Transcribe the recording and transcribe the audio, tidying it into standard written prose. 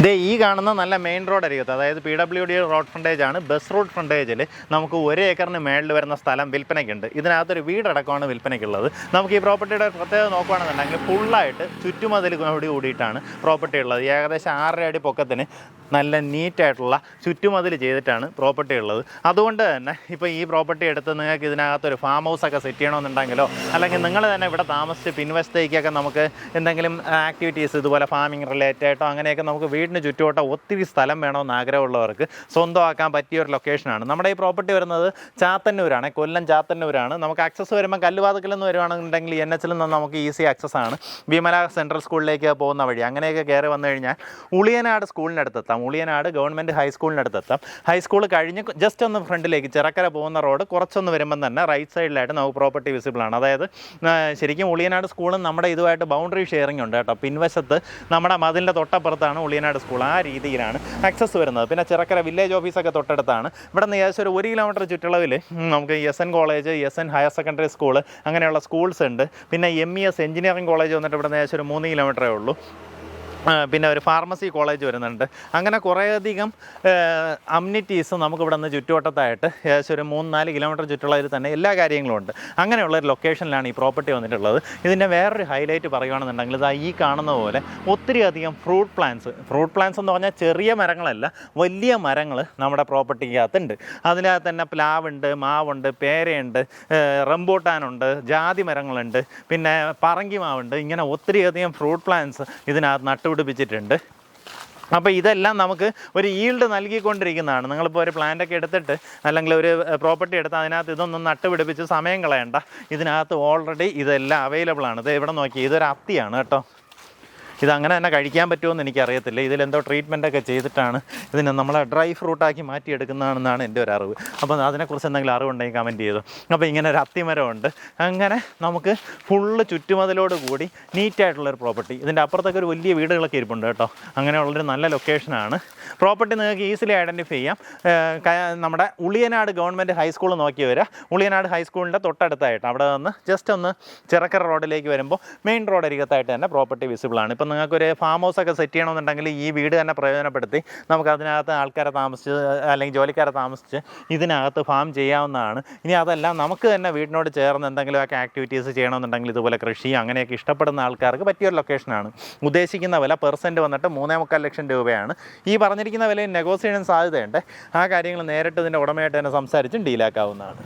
ദേ ഈ കാണുന്ന നല്ല മെയിൻ റോഡ് അരികത്ത്, അതായത് PWD റോഡ് ഫ്രണ്ടേജ് ആണ്. ബസ് റൂട്ട് ഫ്രണ്ടേജിൽ നമുക്ക് 1 ഏക്കറിന് മേളിൽ വരുന്ന സ്ഥലം വിൽപ്പനയ്ക്കുണ്ട്. ഇതിനകത്തൊരു വീടടക്കമാണ് വിൽപ്പനയ്ക്കുള്ളത്. നമുക്ക് ഈ പ്രോപ്പർട്ടിയുടെ പ്രത്യേകത നോക്കുകയാണെന്നുണ്ടെങ്കിൽ ഫുള്ളായിട്ട് ചുറ്റുമതിൽ കൂടിയിട്ടാണ് പ്രോപ്പർട്ടി ഉള്ളത്. ഏകദേശം 6.5 അടി പൊക്കത്തിന് നല്ല നീറ്റായിട്ടുള്ള ചുറ്റുമതിൽ ചെയ്തിട്ടാണ് പ്രോപ്പർട്ടി ഉള്ളത്. അതുകൊണ്ട് തന്നെ ഇപ്പോൾ ഈ പ്രോപ്പർട്ടി എടുത്ത് നിങ്ങൾക്ക് ഇതിനകത്തൊരു ഫാം ഹൗസൊക്കെ സെറ്റ് ചെയ്യണമെന്നുണ്ടെങ്കിലോ, അല്ലെങ്കിൽ നിങ്ങൾ തന്നെ ഇവിടെ താമസിച്ച് പിൻവശത്തേക്കൊക്കെ നമുക്ക് എന്തെങ്കിലും ആക്ടിവിറ്റീസ് ഇതുപോലെ ഫാമിംഗ് റിലേറ്റഡ് ആയിട്ടോ അങ്ങനെയൊക്കെ നമുക്ക് വീടിന് ചുറ്റുവട്ടം ഒത്തിരി സ്ഥലം വേണമെന്ന് ആഗ്രഹമുള്ളവർക്ക് സ്വന്തമാക്കാൻ പറ്റിയ ഒരു ലൊക്കേഷനാണ്. നമ്മുടെ ഈ പ്രോപ്പർട്ടി വരുന്നത് ചാത്തന്നൂരാണ്, കൊല്ലം ചാത്തന്നൂരാണ്. നമുക്ക് ആക്സസ് വരുമ്പോൾ കല്ലുവാതുക്കൽ നിന്ന് വരുവാണെന്നുണ്ടെങ്കിൽ NH-ൽ നിന്ന് നമുക്ക് ഈസി ആക്സസ് ആണ്. വിമല സെൻട്രൽ സ്കൂളിലേക്ക് പോകുന്ന വഴി അങ്ങനെയൊക്കെ കയറി വന്നു കഴിഞ്ഞാൽ ഉളിയനാട് സ്കൂളിനടുത്തെത്താം. ഉളിയനാട് ഗവൺമെൻറ് ഹൈസ്കൂളിനടുത്തെത്താം. ഹൈസ്കൂൾ കഴിഞ്ഞ് ജസ്റ്റ് ഒന്ന് ഫ്രണ്ടിലേക്ക് ചിറക്കര പോകുന്ന റോഡ് കുറച്ചൊന്ന് വരുമ്പം തന്നെ റൈറ്റ് സൈഡിലായിട്ട് നമുക്ക് പ്രോപ്പർട്ടി വിസിബിൾ ആണ്. അതായത് ശരിക്കും ഉളിയനാട് സ്കൂളും നമ്മുടെ ഇതുമായിട്ട് ബൗണ്ടറി ഷെയറിംഗ് ഉണ്ട് കേട്ടോ. പിൻവശത്ത് നമ്മുടെ മതിലിൻ്റെ തൊട്ടപ്പുറത്താണ് ഉളിയനാട് സ്കൂൾ. ആ രീതിയിലാണ് ആക്സസ് വരുന്നത്. പിന്നെ ചിറക്കര വില്ലേജ് ഓഫീസൊക്കെ തൊട്ടടുത്താണ്. ഇവിടെ നിന്ന് ഏകദേശം ഒരു 1 കിലോമീറ്റർ ചുറ്റളവിൽ നമുക്ക് SN college, SN higher secondary school അങ്ങനെയുള്ള സ്കൂൾസ് ഉണ്ട്. പിന്നെ MES എഞ്ചിനീയറിംഗ് കോളേജ് വന്നിട്ട് ഇവിടെ നിന്ന് ഏകദേശം ഒരു 3 കിലോമീറ്ററേ ഉള്ളൂ. പിന്നെ ഒരു ഫാർമസി കോളേജ് വരുന്നുണ്ട്. അങ്ങനെ കുറേയധികം അമ്യൂണിറ്റീസ് നമുക്കിവിടെ നിന്ന് ചുറ്റുവട്ടത്തായിട്ട് ഏകദേശം ഒരു 3-4 കിലോമീറ്റർ ചുറ്റുള്ളതിൽ തന്നെ എല്ലാ കാര്യങ്ങളും ഉണ്ട്. അങ്ങനെയുള്ളൊരു ലൊക്കേഷനിലാണ് ഈ പ്രോപ്പർട്ടി വന്നിട്ടുള്ളത്. ഇതിൻ്റെ വേറൊരു ഹൈലൈറ്റ് പറയുകയാണെന്നുണ്ടെങ്കിൽ ഇതാ ഈ കാണുന്ന പോലെ ഒത്തിരി അധികം ഫ്രൂട്ട് പ്ലാന്റ്സ് എന്ന് പറഞ്ഞാൽ ചെറിയ മരങ്ങളല്ല, വലിയ മരങ്ങൾ നമ്മുടെ പ്രോപ്പർട്ടിക്കകത്തുണ്ട്. അതിനകത്ത് തന്നെ പ്ലാവുണ്ട്, മാവുണ്ട്, പേരയുണ്ട്, റംബൂട്ടാനുണ്ട്, ജാതി മരങ്ങളുണ്ട്, പിന്നെ പറങ്കി മാവുണ്ട്. ഇങ്ങനെ ഒത്തിരി അധികം ഫ്രൂട്ട് പ്ലാന്റ്സ് ഇതിനകത്ത് പിടിപ്പിച്ചിട്ടുണ്ട്. അപ്പോൾ ഇതെല്ലാം നമുക്ക് ഒരു ഈൽഡ് നൽകിക്കൊണ്ടിരിക്കുന്നതാണ്. നിങ്ങളിപ്പോൾ ഒരു പ്ലാന്റൊക്കെ എടുത്തിട്ട് അല്ലെങ്കിൽ ഒരു പ്രോപ്പർട്ടി എടുത്ത് അതിനകത്ത് ഇതൊന്നും നട്ടുപിടിപ്പിച്ച് സമയം കളയണ്ട. ഇതിനകത്ത് ഓൾറെഡി ഇതെല്ലാം അവൈലബിൾ ആണ്. ഇത് ഇവിടെ നോക്കി, ഇതൊരു അത്തിയാണ് കേട്ടോ. ഇതങ്ങനെ തന്നെ കഴിക്കാൻ പറ്റുമെന്ന് എനിക്കറിയത്തില്ല. ഇതിലെന്തോ ട്രീറ്റ്മെൻറ്റൊക്കെ ചെയ്തിട്ടാണ് ഇതിനെ നമ്മളെ ഡ്രൈ ഫ്രൂട്ടാക്കി മാറ്റിയെടുക്കുന്നതാണെന്നാണ് എൻ്റെ ഒരു അറിവ്. അപ്പോൾ അതിനെക്കുറിച്ച് എന്തെങ്കിലും അറിവുണ്ടെങ്കിൽ കമൻറ്റ് ചെയ്തു. അപ്പോൾ ഇങ്ങനെ ഒരു അത്തിമരമുണ്ട്. അങ്ങനെ നമുക്ക് ഫുള്ള് ചുറ്റുമതിലോട് കൂടി നീറ്റായിട്ടുള്ളൊരു പ്രോപ്പർട്ടി. ഇതിൻ്റെ അപ്പുറത്തൊക്കെ ഒരു വലിയ വീടുകളൊക്കെ ഇരിപ്പുണ്ട് കേട്ടോ. അങ്ങനെയുള്ളൊരു നല്ല ലൊക്കേഷനാണ്. പ്രോപ്പർട്ടി നിങ്ങൾക്ക് ഈസിലി ഐഡൻറ്റിഫൈ ചെയ്യാം. നമ്മുടെ ഉളിയനാട് ഗവൺമെൻറ് ഹൈസ്കൂൾ നോക്കി വരിക. ഉളിയനാട് ഹൈസ്കൂളിൻ്റെ തൊട്ടടുത്തായിട്ട് അവിടെ നിന്ന് ജസ്റ്റ് ഒന്ന് ചിറക്കര റോഡിലേക്ക് വരുമ്പോൾ മെയിൻ റോഡ് അരികത്തായിട്ട് തന്നെ പ്രോപ്പർട്ടി വിസിബിളാണ്. ഇപ്പം നിങ്ങൾക്കൊരു ഫാം ഹൗസൊക്കെ സെറ്റ് ചെയ്യണമെന്നുണ്ടെങ്കിൽ ഈ വീട് തന്നെ പ്രയോജനപ്പെടുത്തി നമുക്ക് അതിനകത്ത് ആൾക്കാരെ താമസിച്ച് അല്ലെങ്കിൽ ജോലിക്കാരെ താമസിച്ച് ഇതിനകത്ത് ഫാം ചെയ്യാവുന്നതാണ്. ഇനി അതെല്ലാം നമുക്ക് തന്നെ വീടിനോട് ചേർന്ന് എന്തെങ്കിലുമൊക്കെ ആക്ടിവിറ്റീസ് ചെയ്യണമെന്നുണ്ടെങ്കിൽ ഇതുപോലെ കൃഷി അങ്ങനെയൊക്കെ ഇഷ്ടപ്പെടുന്ന ആൾക്കാർക്ക് പറ്റിയൊരു ലൊക്കേഷനാണ്. ഉദ്ദേശിക്കുന്ന വില പെർസെൻറ്റ് വന്നിട്ട് 3.25 ലക്ഷം രൂപയാണ്. ഈ പറഞ്ഞിരിക്കുന്ന വിലയിൽ നെഗോസിയേഷൻ സാധ്യതയുണ്ട്. ആ കാര്യങ്ങൾ നേരിട്ട് ഇതിൻ്റെ ഉടമയായിട്ട് തന്നെ സംസാരിച്ചും ഡീലാക്കാവുന്നതാണ്.